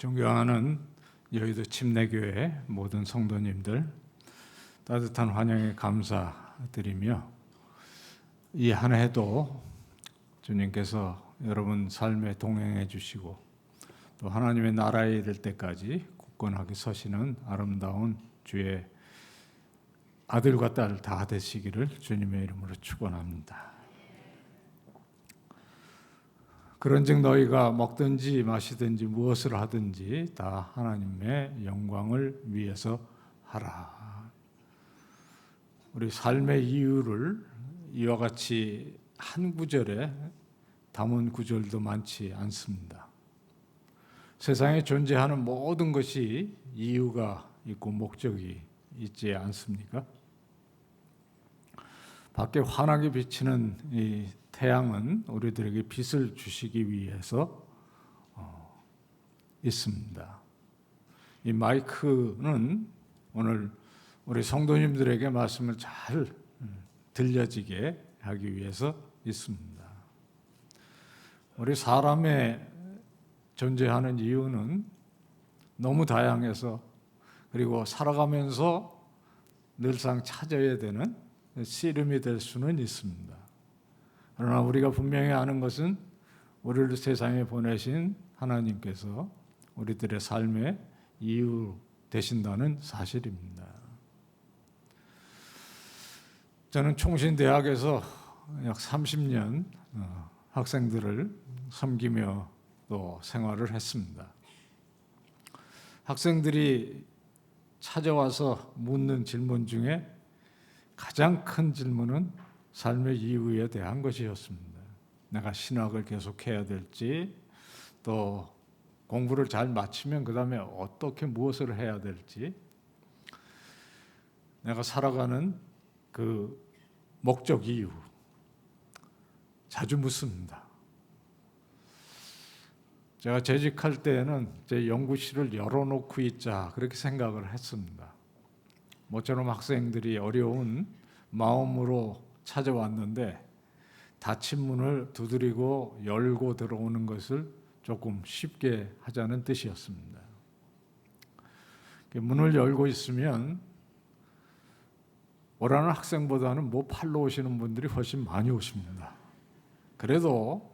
존경하는 여의도 침례교회 모든 성도님들, 따뜻한 환영에 감사드리며 이 한 해도 주님께서 여러분 삶에 동행해 주시고 또 하나님의 나라에 이를 때까지 굳건하게 서시는 아름다운 주의 아들과 딸 다 되시기를 주님의 이름으로 축원합니다. 그런즉 너희가 먹든지 마시든지 무엇을 하든지 다 하나님의 영광을 위해서 하라. 우리 삶의 이유를 이와 같이 한 구절에 담은 구절도 많지 않습니다. 세상에 존재하는 모든 것이 이유가 있고 목적이 있지 않습니까? 밖에 환하게 비치는 이 태양은 우리들에게 빛을 주시기 위해서 있습니다. 이 마이크는 오늘 우리 성도님들에게 말씀을 잘 들려지게 하기 위해서 있습니다. 우리 사람의 존재하는 이유는 너무 다양해서 그리고 살아가면서 늘상 찾아야 되는 씨름이 될 수는 있습니다. 그러나 우리가 분명히 아는 것은 우리를 세상에 보내신 하나님께서 우리들의 삶의 이유 되신다는 사실입니다. 저는 총신대학에서 약 30년 학생들을 섬기며 또 생활을 했습니다. 학생들이 찾아와서 묻는 질문 중에 가장 큰 질문은 삶의 이유에 대한 것이었습니다. 내가 신학을 계속해야 될지, 또 공부를 잘 마치면 그 다음에 어떻게 무엇을 해야 될지, 내가 살아가는 그 목적 이유 자주 묻습니다. 제가 재직할 때에는 제 연구실을 열어놓고 있자 그렇게 생각을 했습니다. 모처럼 학생들이 어려운 마음으로 찾아왔는데 닫힌 문을 두드리고 열고 들어오는 것을 조금 쉽게 하자는 뜻이었습니다. 문을 열고 있으면 오라는 학생보다는 팔로 오시는 분들이 훨씬 많이 오십니다. 그래도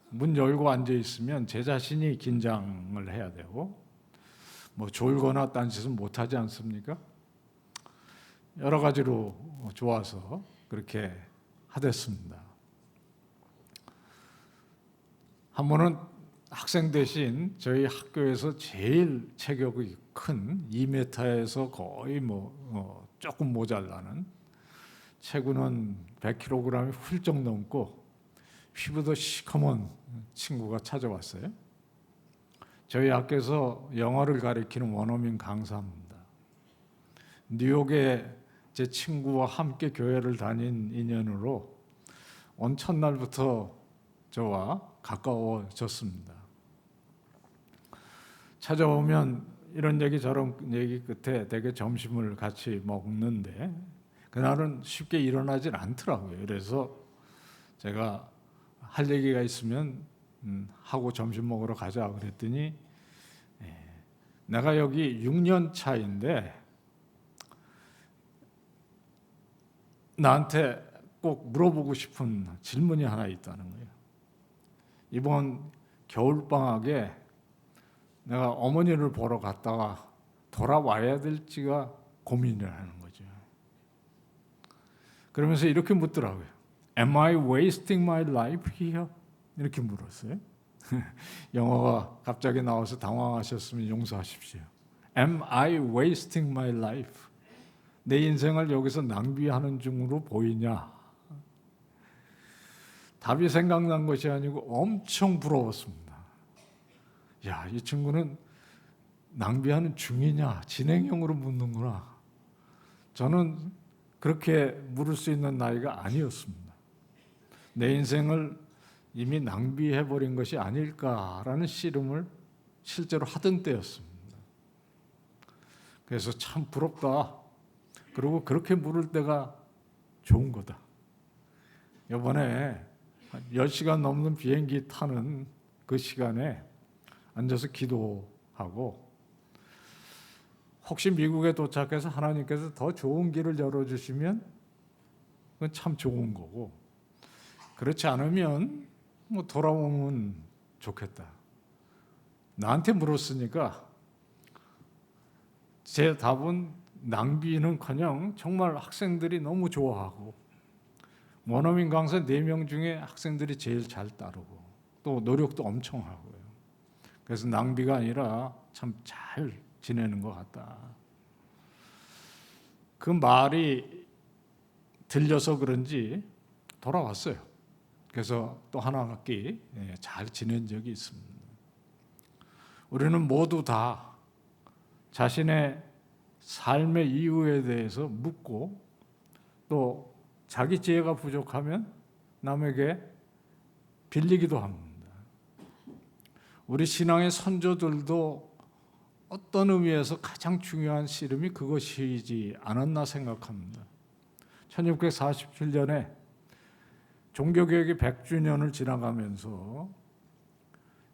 문 열고 앉아 있으면 제 자신이 긴장을 해야 되고 졸거나 딴짓은 못하지 않습니까? 여러 가지로 좋아서 그렇게 하댔습니다. 한 번은 학생 대신 저희 학교에서 제일 체격이 큰 2m에서 거의 조금 모자라는, 체구는 100kg이 훌쩍 넘고 피부도 시커먼 친구가 찾아왔어요. 저희 학교에서 영어를 가르치는 원어민 강사입니다. 뉴욕에 제 친구와 함께 교회를 다닌 인연으로 온 첫날부터 저와 가까워졌습니다. 찾아오면 이런 얘기 저런 얘기 끝에 대개 점심을 같이 먹는데 그날은 쉽게 일어나질 않더라고요. 그래서 제가 할 얘기가 있으면 하고 점심 먹으러 가자 그랬더니 내가 여기 6년 차인데 나한테 꼭 물어보고 싶은 질문이 하나 있다는 거예요. 이번 겨울방학에 내가 어머니를 보러 갔다가 돌아와야 될지가 고민이라는 거죠. 그러면서 이렇게 묻더라고요. Am I wasting my life here? 이렇게 물었어요. 영어가 갑자기 나와서 당황하셨으면 용서하십시오. Am I wasting my life? 내 인생을 여기서 낭비하는 중으로 보이냐? 답이 생각난 것이 아니고 엄청 부러웠습니다. 야, 이 친구는 낭비하는 중이냐, 진행형으로 묻는구나. 저는 그렇게 물을 수 있는 나이가 아니었습니다. 내 인생을 이미 낭비해버린 것이 아닐까라는 씨름을 실제로 하던 때였습니다. 그래서 참 부럽다. 그리고 그렇게 물을 때가 좋은 거다. 이번에 10시간 넘는 비행기 타는 그 시간에 앉아서 기도하고, 혹시 미국에 도착해서 하나님께서 더 좋은 길을 열어주시면 그건 참 좋은 거고, 그렇지 않으면 뭐 돌아오면 좋겠다. 나한테 물었으니까 제 답은 낭비는커녕 정말 학생들이 너무 좋아하고, 원어민 강사 4명 중에 학생들이 제일 잘 따르고 또 노력도 엄청 하고요. 그래서 낭비가 아니라 참 잘 지내는 것 같다. 그 말이 들려서 그런지 돌아왔어요. 그래서 또 한 학기 잘 지낸 적이 있습니다. 우리는 모두 다 자신의 삶의 이유에 대해서 묻고, 또 자기 지혜가 부족하면 남에게 빌리기도 합니다. 우리 신앙의 선조들도 어떤 의미에서 가장 중요한 씨름이 그것이지 않았나 생각합니다. 1647년에 종교개혁이 100주년을 지나가면서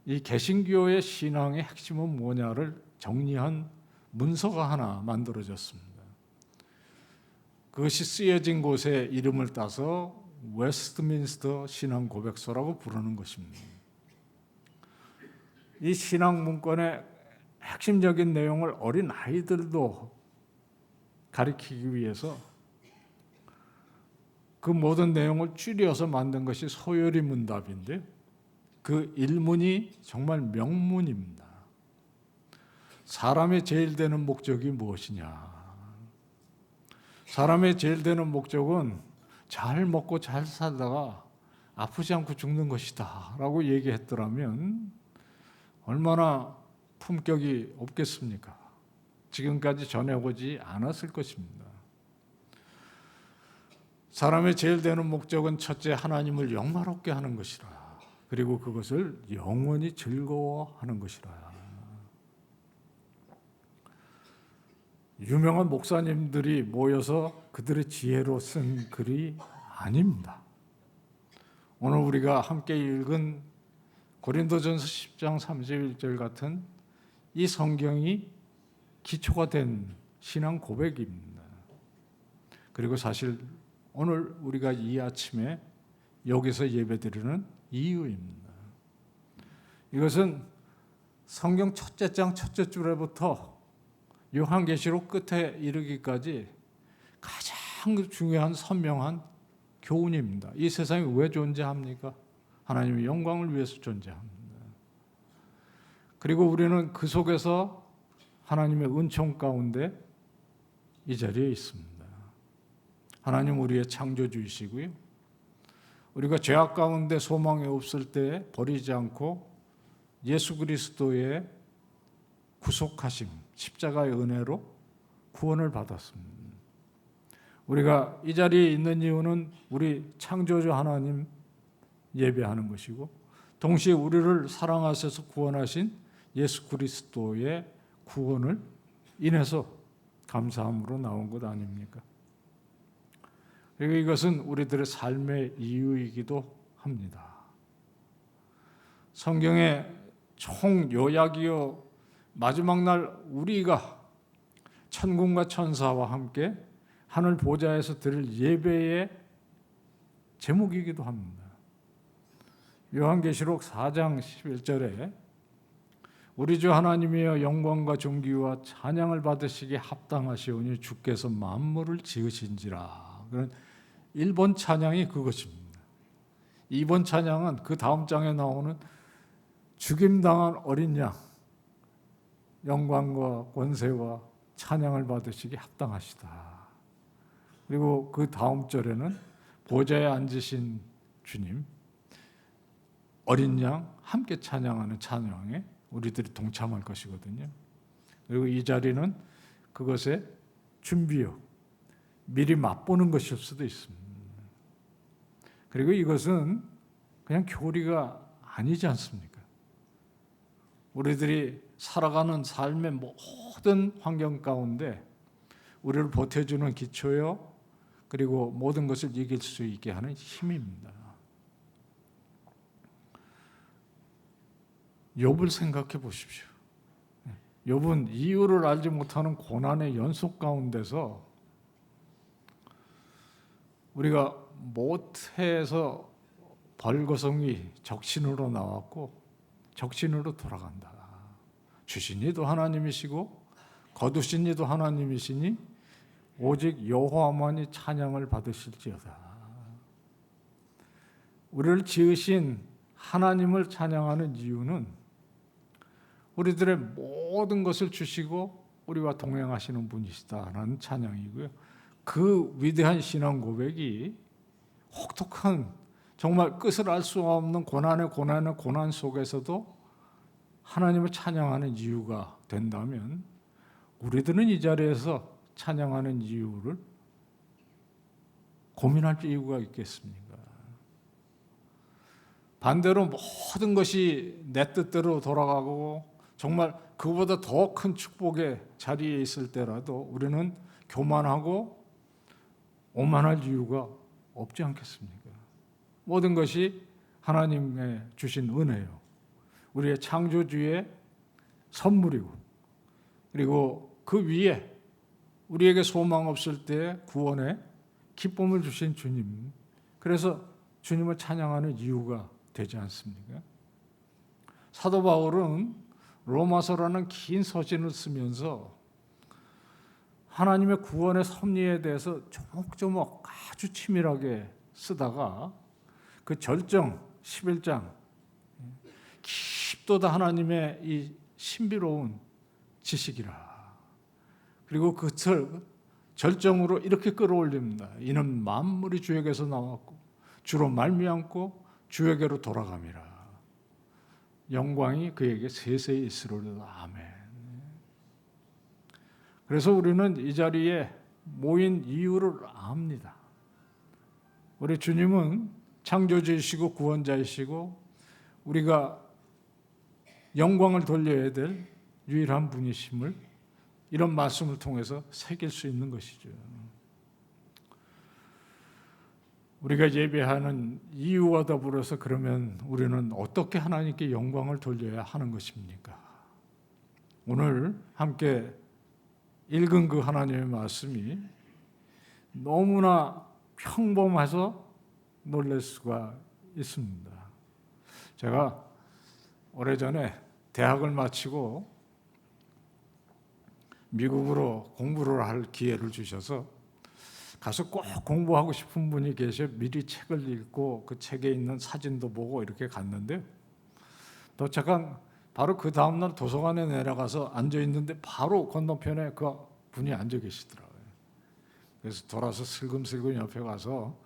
이 개신교의 신앙의 핵심은 뭐냐를 정리한 문서가 하나 만들어졌습니다. 그것이 쓰여진 곳의 이름을 따서 웨스트민스터 신앙 고백서라고 부르는 것입니다. 이 신앙 문건의 핵심적인 내용을 어린 아이들도 가르치기 위해서 그 모든 내용을 줄여서 만든 것이 소요리 문답인데, 그 일문이 정말 명문입니다. 사람의 제일 되는 목적이 무엇이냐? 사람의 제일 되는 목적은 잘 먹고 잘 살다가 아프지 않고 죽는 것이다 라고 얘기했더라면 얼마나 품격이 없겠습니까? 지금까지 전해오지 않았을 것입니다. 사람의 제일 되는 목적은 첫째, 하나님을 영화롭게 하는 것이라. 그리고 그것을 영원히 즐거워하는 것이라. 유명한 목사님들이 모여서 그들의 지혜로 쓴 글이 아닙니다. 오늘 우리가 함께 읽은 고린도전서 10장 31절 같은 이 성경이 기초가 된 신앙 고백입니다. 그리고 사실 오늘 우리가 이 아침에 여기서 예배드리는 이유입니다. 이것은 성경 첫째 장 첫째 줄에부터 요한계시록 끝에 이르기까지 가장 중요한 선명한 교훈입니다. 이 세상이 왜 존재합니까? 하나님의 영광을 위해서 존재합니다. 그리고 우리는 그 속에서 하나님의 은총 가운데 이 자리에 있습니다. 하나님 우리의 창조주이시고요. 우리가 죄악 가운데 소망이 없을 때 버리지 않고 예수 그리스도의 구속하심, 십자가의 은혜로 구원을 받았습니다. 우리가 이 자리에 있는 이유는 우리 창조주 하나님 예배하는 것이고, 동시에 우리를 사랑하셔서 구원하신 예수 그리스도의 구원을 인해서 감사함으로 나온 것 아닙니까? 그리고 이것은 우리들의 삶의 이유이기도 합니다. 성경의 총 요약이요, 마지막 날 우리가 천군과 천사와 함께 하늘 보좌에서 드릴 예배의 제목이기도 합니다. 요한계시록 4장 11절에 우리 주 하나님이여 영광과 존귀와 찬양을 받으시기에 합당하시오니 주께서 만물을 지으신지라. 그런 1번 찬양이 그것입니다. 2번 찬양은 그 다음 장에 나오는 죽임당한 어린 양, 영광과 권세와 찬양을 받으시기 합당하시다. 그리고 그 다음 절에는 보좌에 앉으신 주님, 어린 양 함께 찬양하는 찬양에 우리들이 동참할 것이거든요. 그리고 이 자리는 그것의 준비요, 미리 맛보는 것일 수도 있습니다. 그리고 이것은 그냥 교리가 아니지 않습니까? 우리들이 살아가는 삶의 모든 환경 가운데 우리를 버텨주는 기초요, 그리고 모든 것을 이길 수 있게 하는 힘입니다. 욥을 생각해 보십시오. 욥은 이유를 알지 못하는 고난의 연속 가운데서 우리가 모태에서 벌거성이 적신으로 나왔고 적신으로 돌아간다. 주신 이도 하나님이시고 거두신 이도 하나님이시니 오직 여호와만이 찬양을 받으실지어다. 우리를 지으신 하나님을 찬양하는 이유는 우리들의 모든 것을 주시고 우리와 동행하시는 분이시다라는 찬양이고요. 그 위대한 신앙 고백이 혹독한 정말 끝을 알 수 없는 고난 속에서도 하나님을 찬양하는 이유가 된다면 우리들은 이 자리에서 찬양하는 이유를 고민할 이유가 있겠습니까? 반대로 모든 것이 내 뜻대로 돌아가고 정말 그보다 더 큰 축복의 자리에 있을 때라도 우리는 교만하고 오만할 이유가 없지 않겠습니까? 모든 것이 하나님의 주신 은혜요. 우리의 창조주의 선물이고 그리고 그 위에 우리에게 소망 없을 때 구원의 기쁨을 주신 주님. 그래서 주님을 찬양하는 이유가 되지 않습니까? 사도 바울은 로마서라는 긴 서신을 쓰면서 하나님의 구원의 섭리에 대해서 조목조목 아주 치밀하게 쓰다가 그 절정 11장 깊도다 하나님의 이 신비로운 지식이라. 그리고 그 절정으로 이렇게 끌어올립니다. 이는 만물이 주에게서 나왔고 주로 말미암고 주에게로 돌아감이라. 영광이 그에게 세세히 있으리로다. 아멘. 그래서 우리는 이 자리에 모인 이유를 압니다. 우리 주님은 창조주이시고 구원자이시고 우리가 영광을 돌려야 될 유일한 분이심을 이런 말씀을 통해서 새길 수 있는 것이죠. 우리가 예배하는 이유와 더불어서 그러면 우리는 어떻게 하나님께 영광을 돌려야 하는 것입니까? 오늘 함께 읽은 그 하나님의 말씀이 너무나 평범해서 놀랄 수가 있습니다. 제가 오래전에 대학을 마치고 미국으로 공부를 할 기회를 주셔서 가서 꼭 공부하고 싶은 분이 계셔 미리 책을 읽고 그 책에 있는 사진도 보고 이렇게 갔는데 도착한 바로 그 다음날 도서관에 내려가서 앉아 있는데 바로 건너편에 그 분이 앉아 계시더라고요. 그래서 돌아서 슬금슬금 옆에 가서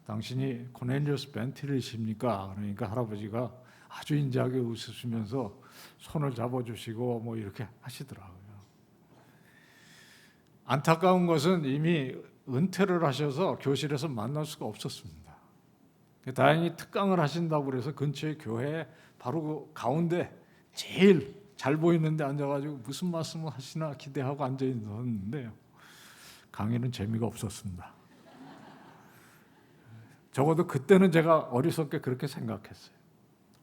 당신이 코넬리우스 벤틸이십니까? 그러니까 할아버지가 아주 인자하게 웃으시면서 손을 잡아주시고 뭐 이렇게 하시더라고요. 안타까운 것은 이미 은퇴를 하셔서 교실에서 만날 수가 없었습니다. 다행히 특강을 하신다고 그래서 근처의 교회 바로 그 가운데 제일 잘 보이는 데 앉아가지고 무슨 말씀을 하시나 기대하고 앉아 있었는데 강의는 재미가 없었습니다. 적어도 그때는 제가 어리석게 그렇게 생각했어요.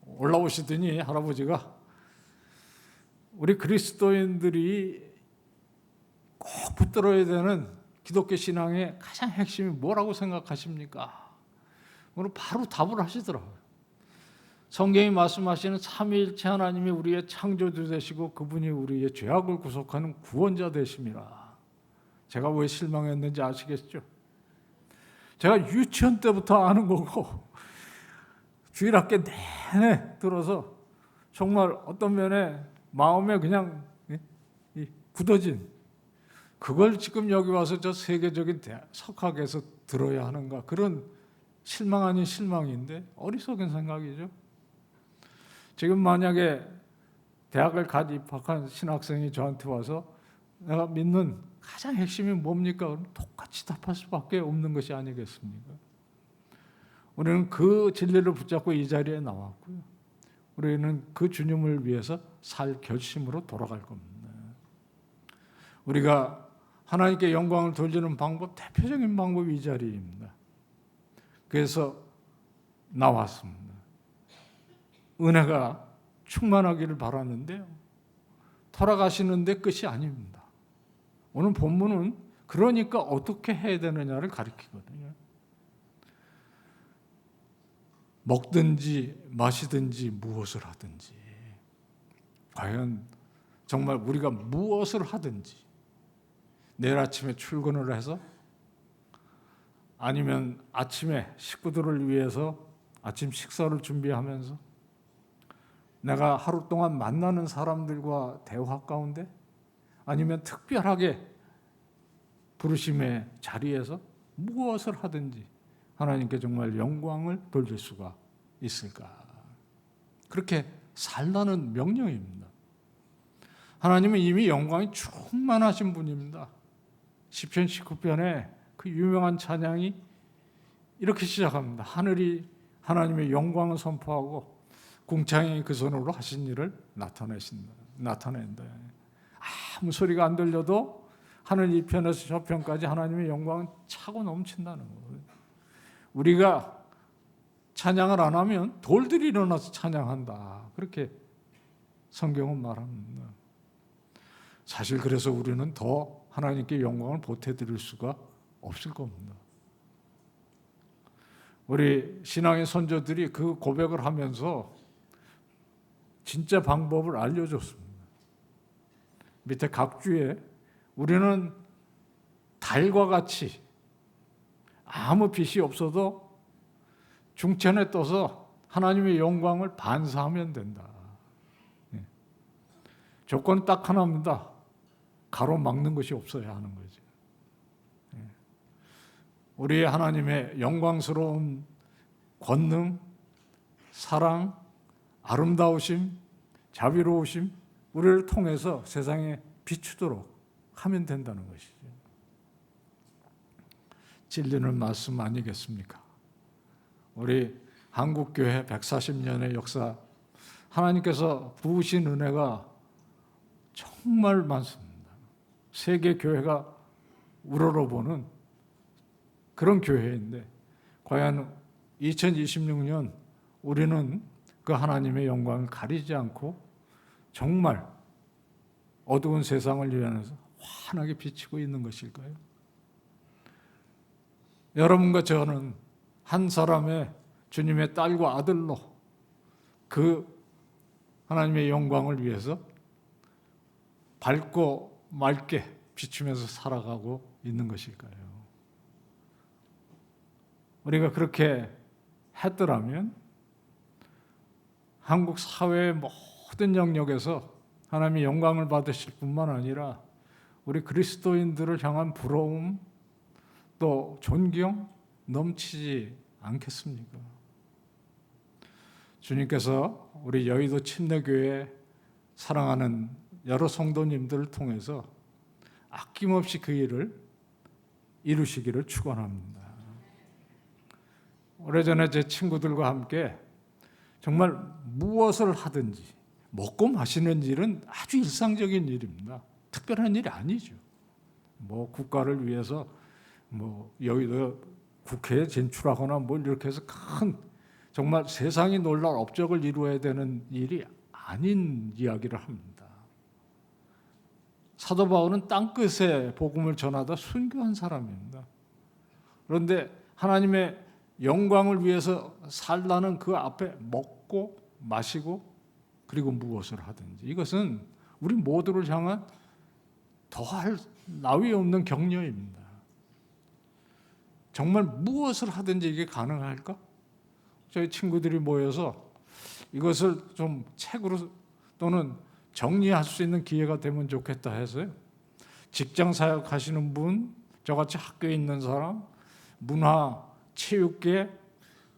올라오시더니 할아버지가 우리 그리스도인들이 꼭 붙들어야 되는 기독교 신앙의 가장 핵심이 뭐라고 생각하십니까? 오늘 바로 답을 하시더라고요. 성경이 말씀하시는 삼위일체 하나님이 우리의 창조주 되시고 그분이 우리의 죄악을 구속하는 구원자 되심이라. 제가 왜 실망했는지 아시겠죠? 제가 유치원 때부터 아는 거고 주일학교 내내 들어서 정말 어떤 면에 마음에 그냥 굳어진 그걸 지금 여기 와서 저 세계적인 석학에서 들어야 하는가 그런 실망 아닌 실망인데 어리석은 생각이죠. 지금 만약에 대학을 갓 입학한 신학생이 저한테 와서 내가 믿는 가장 핵심이 뭡니까? 그럼 똑같이 답할 수밖에 없는 것이 아니겠습니까? 우리는 그 진리를 붙잡고 이 자리에 나왔고요. 우리는 그 주님을 위해서 살 결심으로 돌아갈 겁니다. 우리가 하나님께 영광을 돌리는 방법, 대표적인 방법이 이 자리입니다. 그래서 나왔습니다. 은혜가 충만하기를 바라는데요. 돌아가시는데 끝이 아닙니다. 오늘 본문은 그러니까 어떻게 해야 되느냐를 가르치거든요. 먹든지 마시든지 무엇을 하든지, 과연 정말 우리가 무엇을 하든지, 내일 아침에 출근을 해서 아니면 아침에 식구들을 위해서 아침 식사를 준비하면서 내가 하루 동안 만나는 사람들과 대화 가운데, 아니면 특별하게 부르심의 자리에서 무엇을 하든지 하나님께 정말 영광을 돌릴 수가 있을까? 그렇게 살라는 명령입니다. 하나님은 이미 영광이 충만하신 분입니다. 시편 19편에 그 유명한 찬양이 이렇게 시작합니다. 하늘이 하나님의 영광을 선포하고 궁창이 그 손으로 하신 일을 나타낸다. 아무 소리가 안 들려도 하늘 이 편에서 저 편까지 하나님의 영광은 차고 넘친다는 거예요. 우리가 찬양을 안 하면 돌들이 일어나서 찬양한다. 그렇게 성경은 말합니다. 사실 그래서 우리는 더 하나님께 영광을 보태드릴 수가 없을 겁니다. 우리 신앙의 선조들이 그 고백을 하면서 진짜 방법을 알려줬습니다. 밑에 각주에 우리는 달과 같이 아무 빛이 없어도 중천에 떠서 하나님의 영광을 반사하면 된다. 조건 딱 하나입니다. 가로막는 것이 없어야 하는 거죠. 우리 하나님의 영광스러운 권능, 사랑, 아름다우심, 자비로우심, 우리를 통해서 세상에 비추도록 하면 된다는 것이죠. 진리는 말씀 아니겠습니까? 우리 한국교회 140년의 역사, 하나님께서 부으신 은혜가 정말 많습니다. 세계 교회가 우러러보는 그런 교회인데, 과연 2026년 우리는 그 하나님의 영광을 가리지 않고 정말 어두운 세상을 위하여서 환하게 비치고 있는 것일까요? 여러분과 저는 한 사람의 주님의 딸과 아들로 그 하나님의 영광을 위해서 밝고 맑게 비추면서 살아가고 있는 것일까요? 우리가 그렇게 했더라면 한국 사회의 모든 영역에서 하나님의 영광을 받으실 뿐만 아니라 우리 그리스도인들을 향한 부러움 또 존경 넘치지 않겠습니까? 주님께서 우리 여의도 침례교회 사랑하는 여러 성도님들을 통해서 아낌없이 그 일을 이루시기를 축원합니다. 오래전에 제 친구들과 함께 정말 무엇을 하든지 먹고 마시는 일은 아주 일상적인 일입니다. 특별한 일이 아니죠. 국가를 위해서 여의도 국회에 진출하거나 이렇게 해서 큰 정말 세상이 놀랄 업적을 이루어야 되는 일이 아닌 이야기를 합니다. 사도 바울은 땅끝에 복음을 전하다 순교한 사람입니다. 그런데 하나님의 영광을 위해서 살라는 그 앞에 먹고 마시고 그리고 무엇을 하든지, 이것은 우리 모두를 향한 더할 나위 없는 격려입니다. 정말 무엇을 하든지 이게 가능할까? 저희 친구들이 모여서 이것을 좀 책으로 또는 정리할 수 있는 기회가 되면 좋겠다 해서요. 직장 사역하시는 분, 저같이 학교에 있는 사람, 문화, 체육계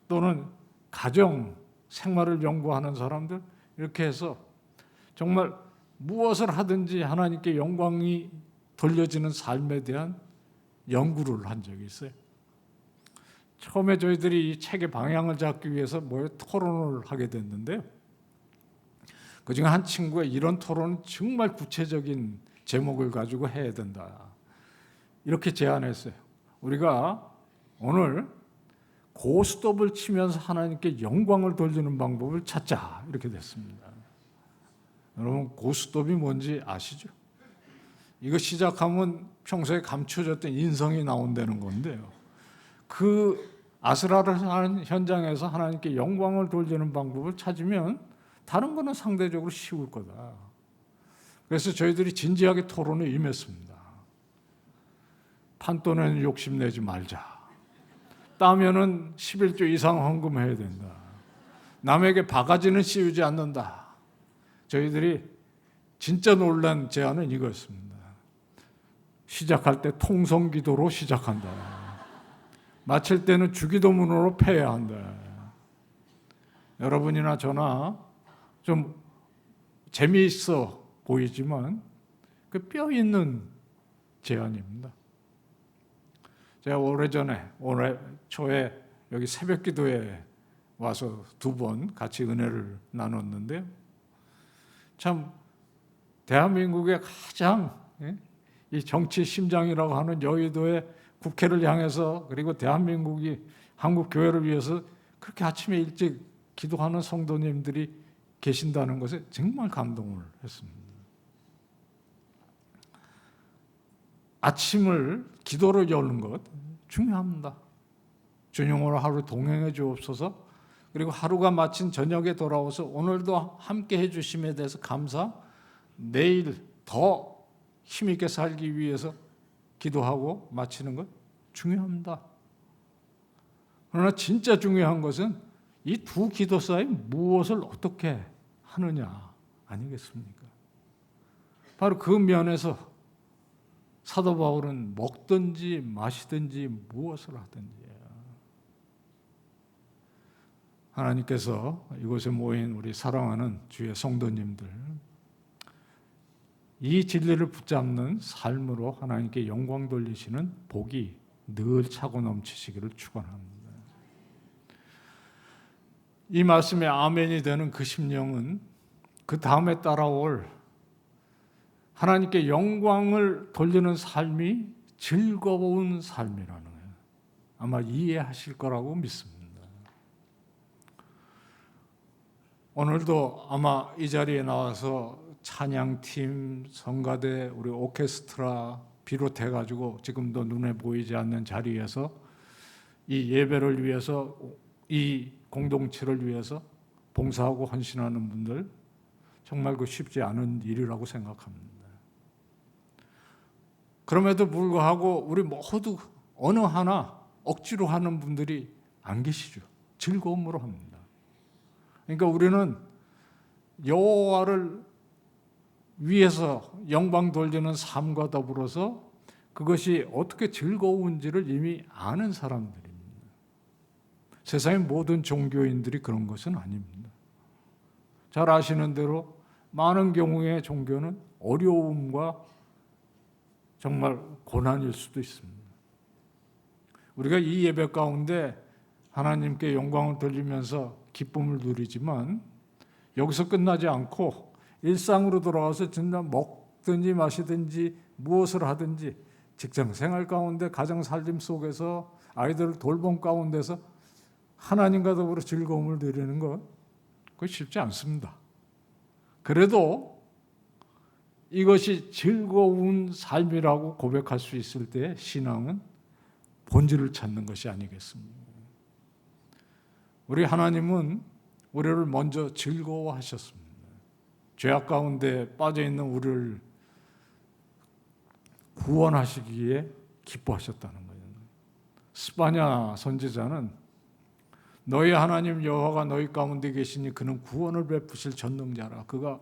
또는 가정 생활을 연구하는 사람들, 이렇게 해서 정말 무엇을 하든지 하나님께 영광이 돌려지는 삶에 대한 연구를 한 적이 있어요. 처음에 저희들이 이 책의 방향을 잡기 위해서 토론을 하게 됐는데요. 그중에 한 친구가 이런 토론은 정말 구체적인 제목을 가지고 해야 된다, 이렇게 제안했어요. 우리가 오늘 고스톱을 치면서 하나님께 영광을 돌리는 방법을 찾자, 이렇게 됐습니다. 여러분 고스톱이 뭔지 아시죠? 이거 시작하면 평소에 감춰졌던 인성이 나온다는 건데요. 그 아슬아슬한 현장에서 하나님께 영광을 돌리는 방법을 찾으면 다른 거는 상대적으로 쉬울 거다. 그래서 저희들이 진지하게 토론에 임했습니다. 판돈에는 욕심내지 말자. 따면은 11조 이상 헌금해야 된다. 남에게 바가지는 씌우지 않는다. 저희들이 진짜 놀란 제안은 이거였습니다. 시작할 때 통성기도로 시작한다. 마칠 때는 주기도문으로 패야 한다. 여러분이나 저나 좀 재미있어 보이지만 그 뼈 있는 제안입니다. 제가 올해 초에 여기 새벽 기도에 와서 2번 같이 은혜를 나눴는데요. 참 대한민국의 가장 이 정치 심장이라고 하는 여의도의 국회를 향해서 그리고 대한민국이 한국 교회를 위해서 그렇게 아침에 일찍 기도하는 성도님들이 계신다는 것에 정말 감동을 했습니다. 아침을 기도로 여는 것 중요합니다. 주님으로 하루 동행해 주옵소서. 그리고 하루가 마친 저녁에 돌아와서 오늘도 함께 해 주심에 대해서 감사, 내일 더 힘있게 살기 위해서 기도하고 마치는 것 중요합니다. 그러나 진짜 중요한 것은 이 두 기도 사이 무엇을 어떻게 하느냐 아니겠습니까? 바로 그 면에서 사도 바울은 먹든지 마시든지 무엇을 하든지 하나님께서 이곳에 모인 우리 사랑하는 주의 성도님들 이 진리를 붙잡는 삶으로 하나님께 영광 돌리시는 복이 늘 차고 넘치시기를 축원합니다. 이 말씀에 아멘이 되는 그 심령은 그 다음에 따라올 하나님께 영광을 돌리는 삶이 즐거운 삶이라는 거예요. 아마 이해하실 거라고 믿습니다. 오늘도 아마 이 자리에 나와서 찬양팀, 성가대, 우리 오케스트라 비롯해가지고 지금도 눈에 보이지 않는 자리에서 이 예배를 위해서 이 공동체를 위해서 봉사하고 헌신하는 분들 정말 그 쉽지 않은 일이라고 생각합니다. 그럼에도 불구하고 우리 모두 어느 하나 억지로 하는 분들이 안 계시죠. 즐거움으로 합니다. 그러니까 우리는 여호와를 위해서 영광 돌리는 삶과 더불어서 그것이 어떻게 즐거운지를 이미 아는 사람들입니다. 세상의 모든 종교인들이 그런 것은 아닙니다. 잘 아시는 대로 많은 경우의 종교는 어려움과 정말 고난일 수도 있습니다. 우리가 이 예배 가운데 하나님께 영광을 돌리면서 기쁨을 누리지만 여기서 끝나지 않고 일상으로 돌아와서 진짜 먹든지 마시든지 무엇을 하든지 직장 생활 가운데 가정 살림 속에서 아이들을 돌봄 가운데서 하나님과 더불어 즐거움을 누리는 것 그거 쉽지 않습니다. 그래도 이것이 즐거운 삶이라고 고백할 수 있을 때 신앙은 본질을 찾는 것이 아니겠습니까? 우리 하나님은 우리를 먼저 즐거워하셨습니다. 죄악 가운데 빠져있는 우리를 구원하시기에 기뻐하셨다는 거예요. 스바냐 선지자는 너희 하나님 여호와가 너희 가운데 계시니 그는 구원을 베푸실 전능자라. 그가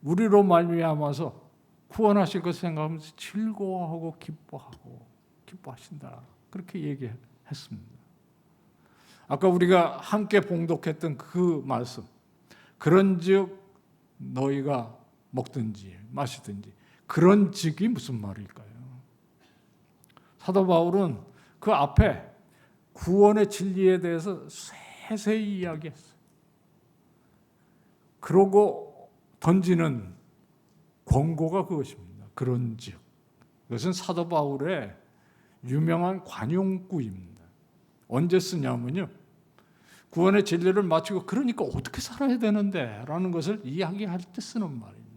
우리로 말미암아서 구원하실 것을 생각하면서 즐거워하고 기뻐하신다. 그렇게 얘기했습니다. 아까 우리가 함께 봉독했던 그 말씀 그런즉 너희가 먹든지 마시든지 그런즉이 무슨 말일까요? 사도 바울은 그 앞에 구원의 진리에 대해서 세세히 이야기했어요. 그러고 던지는 권고가 그것입니다. 그런즉 이것은 사도 바울의 유명한 관용구입니다. 언제 쓰냐면요. 구원의 진리를 마치고 그러니까 어떻게 살아야 되는데 라는 것을 이야기할 때 쓰는 말입니다.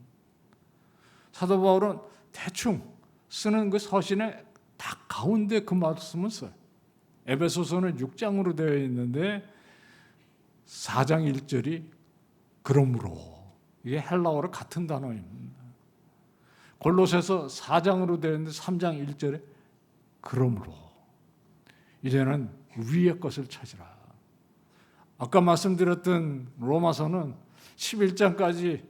사도 바울은 대충 쓰는 그 서신의 딱 가운데 그 말씀을 써요. 에베소서는 6장으로 되어 있는데 4장 1절이 그러므로, 이게 헬라어로 같은 단어입니다. 골로새서 4장으로 되어 있는데 3장 1절에 그러므로 이제는 위의 것을 찾으라. 아까 말씀드렸던 로마서는 11장까지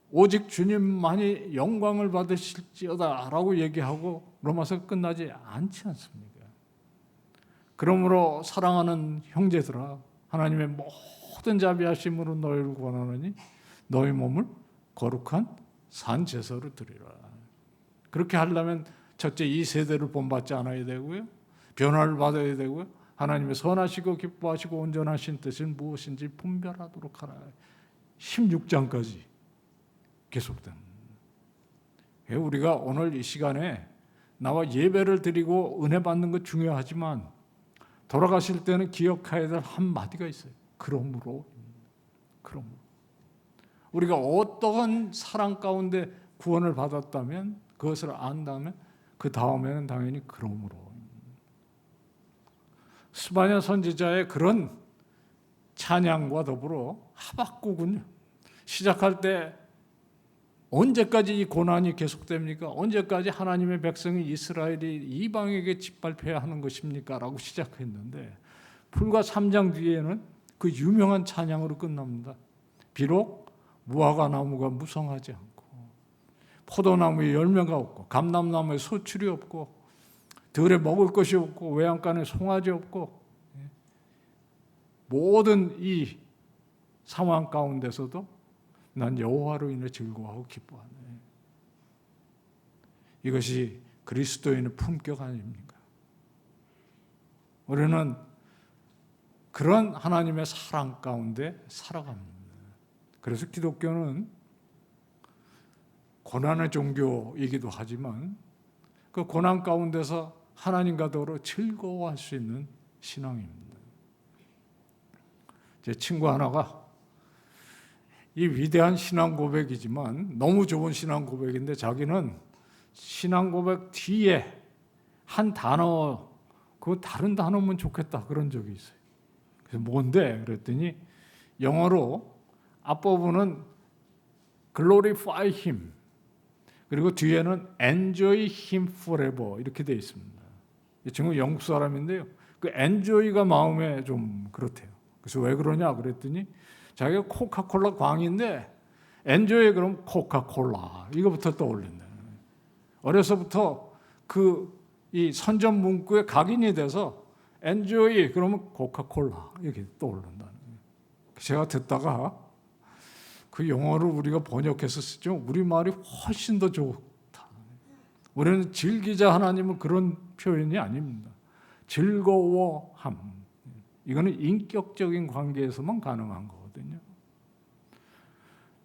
오직 주님만이 영광을 받으실지어다 라고 얘기하고 로마서 끝나지 않지 않습니까? 그러므로 사랑하는 형제들아, 하나님의 모든 자비하심으로 너희를 권하노니 너희 몸을 거룩한 산 제사로 드리라. 그렇게 하려면 첫째 이 세대를 본받지 않아야 되고요, 변화를 받아야 되고요, 하나님의 선하시고 기뻐하시고 온전하신 뜻은 무엇인지 분별하도록 하라. 16장까지 계속됩니다. 우리가 오늘 이 시간에 나와 예배를 드리고 은혜 받는 것 중요하지만 돌아가실 때는 기억해야 될 한마디가 있어요. 그러므로 우리가 어떠한 사랑 가운데 구원을 받았다면, 그것을 안다면 그 다음에는 당연히 그러므로. 스바냐 선지자의 그런 찬양과 더불어 하박국은요, 시작할 때 언제까지 이 고난이 계속됩니까? 언제까지 하나님의 백성이 이스라엘이 이방에게 짓밟혀야 하는 것입니까? 라고 시작했는데 불과 3장 뒤에는 그 유명한 찬양으로 끝납니다. 비록 무화과 나무가 무성하지 않고 포도나무에 열매가 없고 감람나무에 소출이 없고 들에 먹을 것이 없고 외양간에 송아지 없고, 모든 이 상황 가운데서도 난 여호와로 인해 즐거워하고 기뻐하네. 이것이 그리스도인의 품격 아닙니까? 우리는 그런 하나님의 사랑 가운데 살아갑니다. 그래서 기독교는 고난의 종교이기도 하지만 그 고난 가운데서 하나님과 더불어 즐거워할 수 있는 신앙입니다. 제 친구 하나가 이 위대한 신앙 고백이지만 너무 좋은 신앙 고백인데 자기는 신앙 고백 뒤에 한 단어, 그 다른 단어면 좋겠다 그런 적이 있어요. 그래서 뭔데? 그랬더니 영어로 앞부분은 glorify him, 그리고 뒤에는 enjoy him forever 이렇게 되어 있습니다. 이 친구 영국 사람인데요, 그 enjoy가 마음에 좀 그렇대요. 그래서 왜 그러냐 그랬더니 자기가 코카콜라 광인데 엔조이 그럼 코카콜라 이거부터 떠올린다. 어려서부터 이 선전 문구에 각인이 돼서 엔조이 그러면 코카콜라 이렇게 떠오른다. 제가 듣다가 그 영어를 우리가 번역해서 쓰죠. 우리말이 훨씬 더 좋다. 우리는 즐기자 하나님은 그런 표현이 아닙니다. 즐거워함. 이거는 인격적인 관계에서만 가능한 거거든요.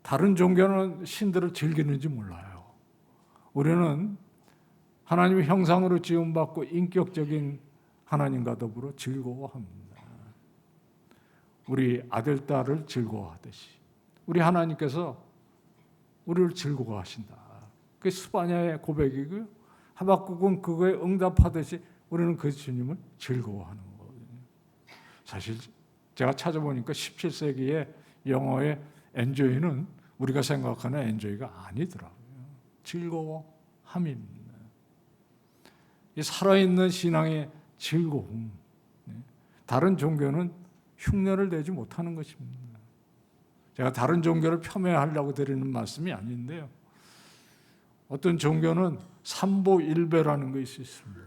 다른 종교는 신들을 즐기는지 몰라요. 우리는 하나님의 형상으로 지음받고 인격적인 하나님과 더불어 즐거워합니다. 우리 아들, 딸을 즐거워하듯이 우리 하나님께서 우리를 즐거워하신다. 그게 스바냐의 고백이고요. 하박국은 그거에 응답하듯이 우리는 그 주님을 즐거워하는 거예요. 사실 제가 찾아보니까 17세기의 영어의 enjoy는 우리가 생각하는 enjoy가 아니더라고요. 즐거워함입니다. 이 살아있는 신앙의 즐거움. 다른 종교는 흉내를 내지 못하는 것입니다. 제가 다른 종교를 폄훼하려고 드리는 말씀이 아닌데요, 어떤 종교는 삼보일배라는 것이 있습니다.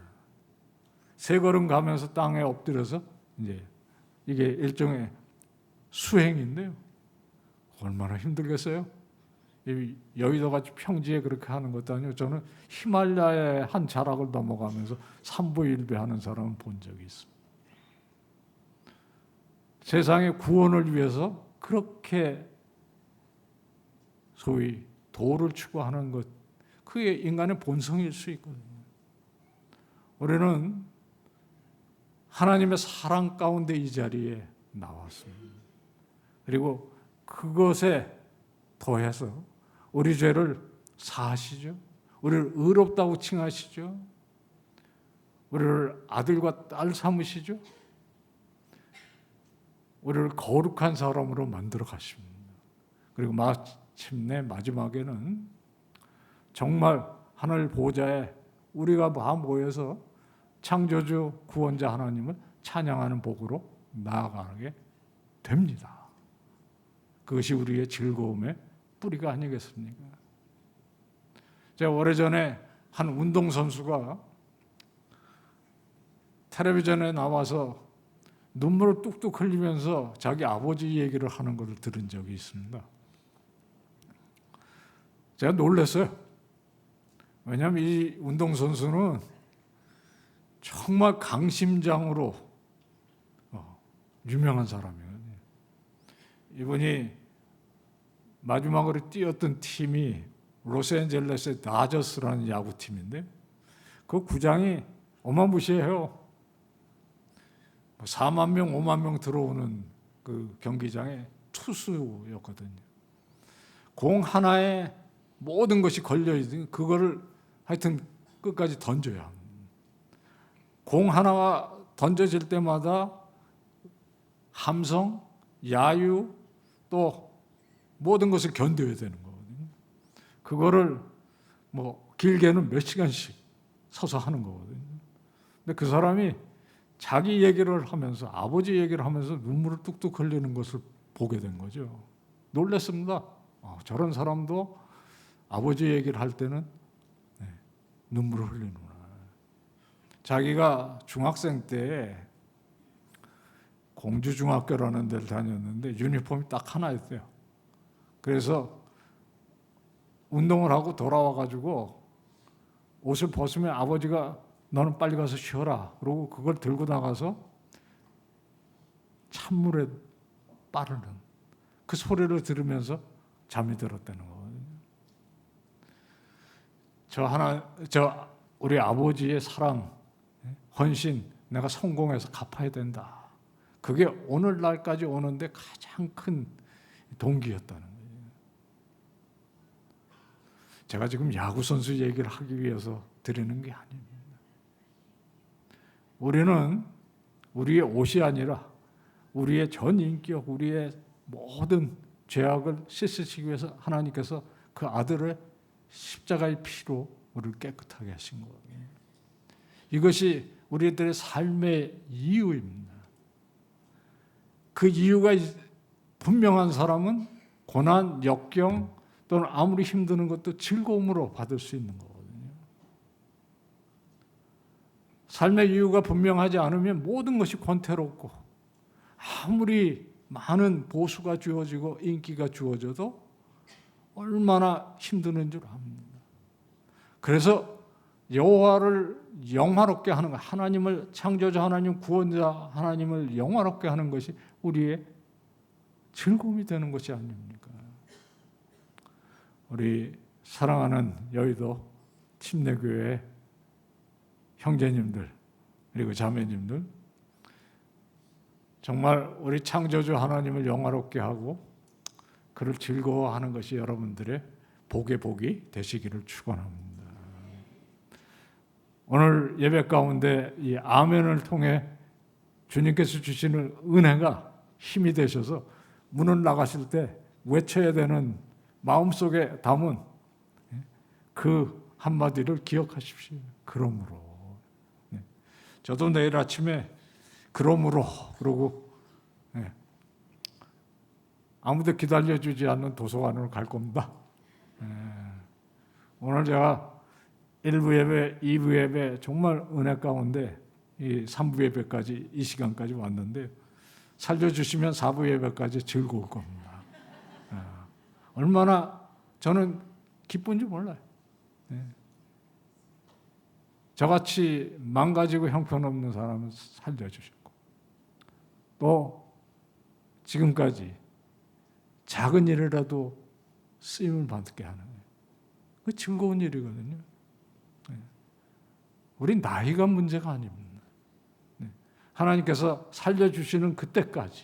세 걸음 가면서 땅에 엎드려서 이게 일종의 수행인데요. 얼마나 힘들겠어요? 여의도같이 평지에 그렇게 하는 것도 아니고 저는 히말라야의 한 자락을 넘어가면서 삼보일배하는 사람을 본 적이 있습니다. 세상의 구원을 위해서 그렇게 소위 도를 추구하는 것, 그게 인간의 본성일 수 있거든요. 우리는 하나님의 사랑 가운데 이 자리에 나왔습니다. 그리고 그것에 더해서 우리 죄를 사하시죠. 우리를 의롭다고 칭하시죠. 우리를 아들과 딸 삼으시죠. 우리를 거룩한 사람으로 만들어 가십니다. 그리고 마침내 마지막에는 정말 하늘 보좌에 우리가 다 모여서 창조주 구원자 하나님을 찬양하는 복으로 나아가게 됩니다. 그것이 우리의 즐거움의 뿌리가 아니겠습니까? 제가 오래전에 한 운동선수가 텔레비전에 나와서 눈물을 뚝뚝 흘리면서 자기 아버지 얘기를 하는 것을 들은 적이 있습니다. 제가 놀랐어요. 왜냐하면 이 운동선수는 정말 강심장으로 유명한 사람이거든요. 이분이 마지막으로 뛰었던 팀이 로스앤젤레스의 다저스라는 야구팀인데 그 구장이 어마무시해요. 4만 명, 5만 명 들어오는 그 경기장에 투수였거든요. 공 하나에 모든 것이 걸려있으니 그거를 하여튼 끝까지 던져야 합니다. 공 하나가 던져질 때마다 함성, 야유, 또 모든 것을 견뎌야 되는 거거든요. 그거를 길게는 몇 시간씩 서서 하는 거거든요. 근데 그 사람이 자기 얘기를 하면서 아버지 얘기를 하면서 눈물을 뚝뚝 흘리는 것을 보게 된 거죠. 놀랐습니다. 저런 사람도 아버지 얘기를 할 때는 눈물을 흘리는구나. 자기가 중학생 때 공주중학교라는 데를 다녔는데 유니폼이 딱 하나였대요. 그래서 운동을 하고 돌아와가지고 옷을 벗으면 아버지가 너는 빨리 가서 쉬어라. 그러고 그걸 들고 나가서 찬물에 빠르는 그 소리를 들으면서 잠이 들었다는 거거든요. 우리 아버지의 사랑, 헌신, 내가 성공해서 갚아야 된다. 그게 오늘날까지 오는데 가장 큰 동기였다는 거예요. 제가 지금 야구선수 얘기를 하기 위해서 드리는 게 아닙니다. 우리는 우리의 옷이 아니라 우리의 전 인격, 우리의 모든 죄악을 씻으시기 위해서 하나님께서 그 아들의 십자가의 피로 우리를 깨끗하게 하신 거예요. 이것이 우리들의 삶의 이유입니다. 그 이유가 분명한 사람은 고난, 역경 또는 아무리 힘드는 것도 즐거움으로 받을 수 있는 거거든요. 삶의 이유가 분명하지 않으면 모든 것이 권태롭고 아무리 많은 보수가 주어지고 인기가 주어져도 얼마나 힘드는 줄 압니다. 그래서 여호와를 영화롭게 하는 것, 하나님을 창조자 하나님, 구원자 하나님을 영화롭게 하는 것이 우리의 즐거움이 되는 것이 아닙니까? 우리 사랑하는 여의도 침례교회 형제님들 그리고 자매님들, 정말 우리 창조주 하나님을 영화롭게 하고 그를 즐거워하는 것이 여러분들의 복의 복이 되시기를 축원합니다. 오늘 예배 가운데 이 아멘을 통해 주님께서 주시는 은혜가 힘이 되셔서 문을 나가실 때 외쳐야 되는 마음속에 담은 그 한마디를 기억하십시오. 그러므로. 저도 내일 아침에 그러므로 그러고 아무도 기다려주지 않는 도서관으로 갈 겁니다. 오늘 제가 1부 예배, 2부 예배 정말 은혜 가운데 이 3부 예배까지 이 시간까지 왔는데 살려주시면 4부 예배까지 즐거울 겁니다. 얼마나 저는 기쁜지 몰라요. 저같이 망가지고 형편없는 사람을 살려주셨고 또 지금까지 작은 일이라도 쓰임을 받게 하는 그 즐거운 일이거든요. 우리 나이가 문제가 아닙니다. 하나님께서 살려주시는 그때까지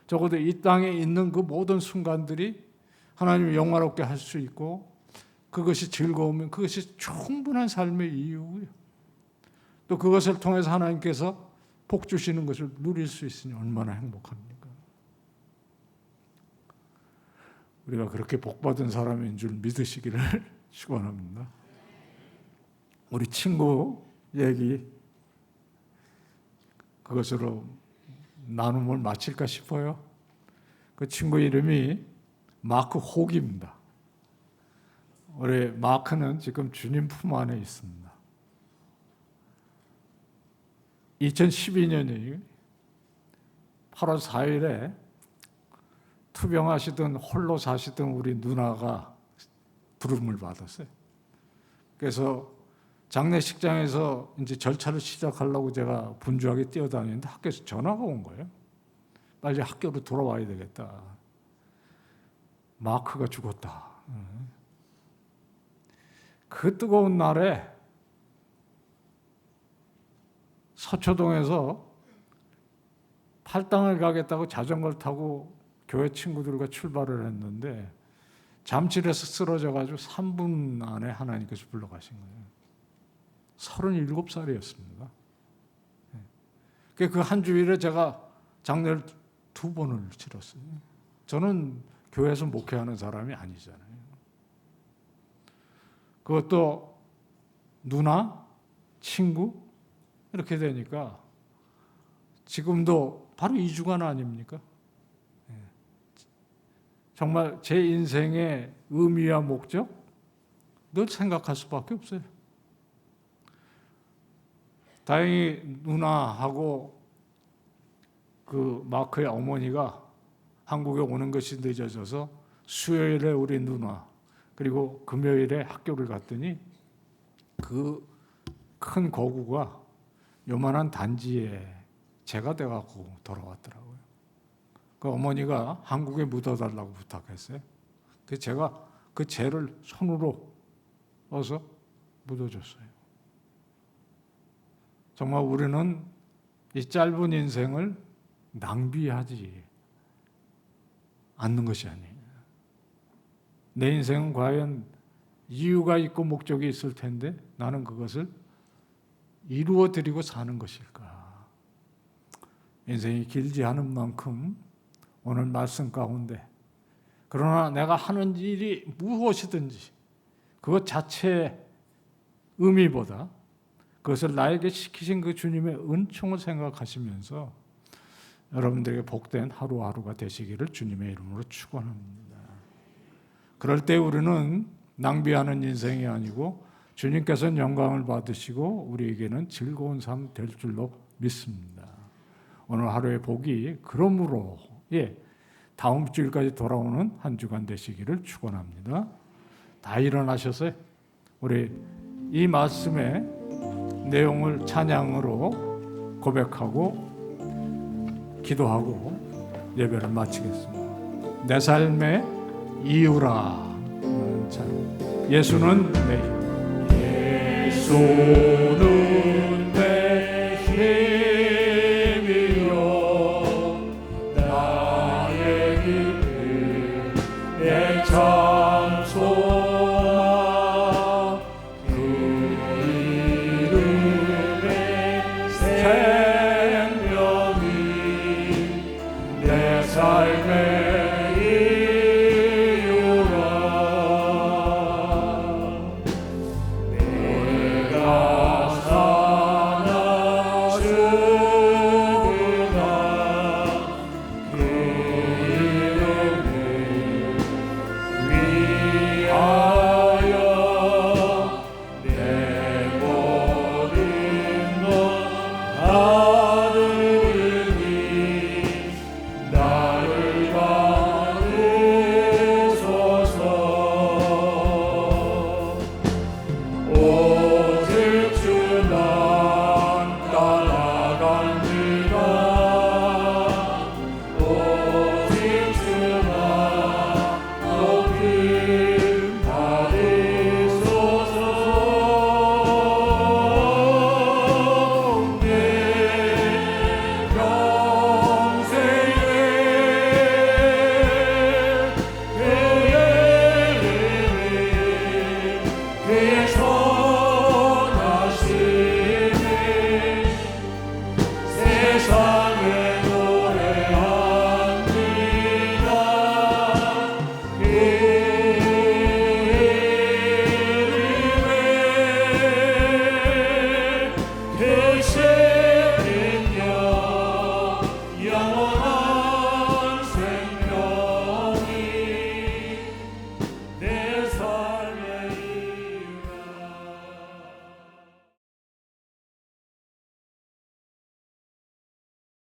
적어도 이 땅에 있는 그 모든 순간들이 하나님을 영화롭게 할 수 있고 그것이 즐거우면 그것이 충분한 삶의 이유고요. 또 그것을 통해서 하나님께서 복 주시는 것을 누릴 수 있으니 얼마나 행복합니까? 우리가 그렇게 복받은 사람인 줄 믿으시기를 축원합니다. 우리 친구 얘기 그것으로 나눔을 마칠까 싶어요. 그 친구 이름이 마크 혹입니다. 우리 마크는 지금 주님 품 안에 있습니다. 2012년이 8월 4일에 투병하시던 홀로 사시던 우리 누나가 부름을 받았어요. 그래서 장례식장에서 이제 절차를 시작하려고 제가 분주하게 뛰어다니는데 학교에서 전화가 온 거예요. 빨리 학교로 돌아와야 되겠다. 마크가 죽었다. 그 뜨거운 날에 서초동에서 팔당을 가겠다고 자전거를 타고 교회 친구들과 출발을 했는데 잠실에서 쓰러져가지고 3분 안에 하나님께서 불러가신 거예요. 37살이었습니다. 그 한 주일에 제가 장례를 2번을 치렀어요. 저는 교회에서 목회하는 사람이 아니잖아요. 그것도 누나, 친구 이렇게 되니까 지금도 바로 2주간 아닙니까? 정말 제 인생의 의미와 목적 늘 생각할 수밖에 없어요. 다행히 누나하고 그 마크의 어머니가 한국에 오는 것이 늦어져서 수요일에 우리 누나 그리고 금요일에 학교를 갔더니 그 큰 거구가 요만한 단지에 재가 돼갖고 돌아왔더라고요. 그 어머니가 한국에 묻어달라고 부탁했어요. 그 제가 그 재를 손으로 어서 묻어줬어요. 정말 우리는 이 짧은 인생을 낭비하지 않는 것이 아니에요. 내 인생은 과연 이유가 있고 목적이 있을 텐데 나는 그것을 이루어 드리고 사는 것일까? 인생이 길지 않은 만큼 오늘 말씀 가운데 그러나 내가 하는 일이 무엇이든지 그것 자체의 의미보다 그것을 나에게 시키신 그 주님의 은총을 생각하시면서 여러분들에게 복된 하루하루가 되시기를 주님의 이름으로 축원합니다. 그럴 때 우리는 낭비하는 인생이 아니고 주님께서는 영광을 받으시고 우리에게는 즐거운 삶 될 줄로 믿습니다. 오늘 하루의 복이 그러므로 다음 주일까지 돌아오는 한 주간 되시기를 축원합니다. 다 일어나셔서 우리 이 말씀의 내용을 찬양으로 고백하고 기도하고 예배를 마치겠습니다. 내 삶의 이유라. 예수는 내 힘. 예수는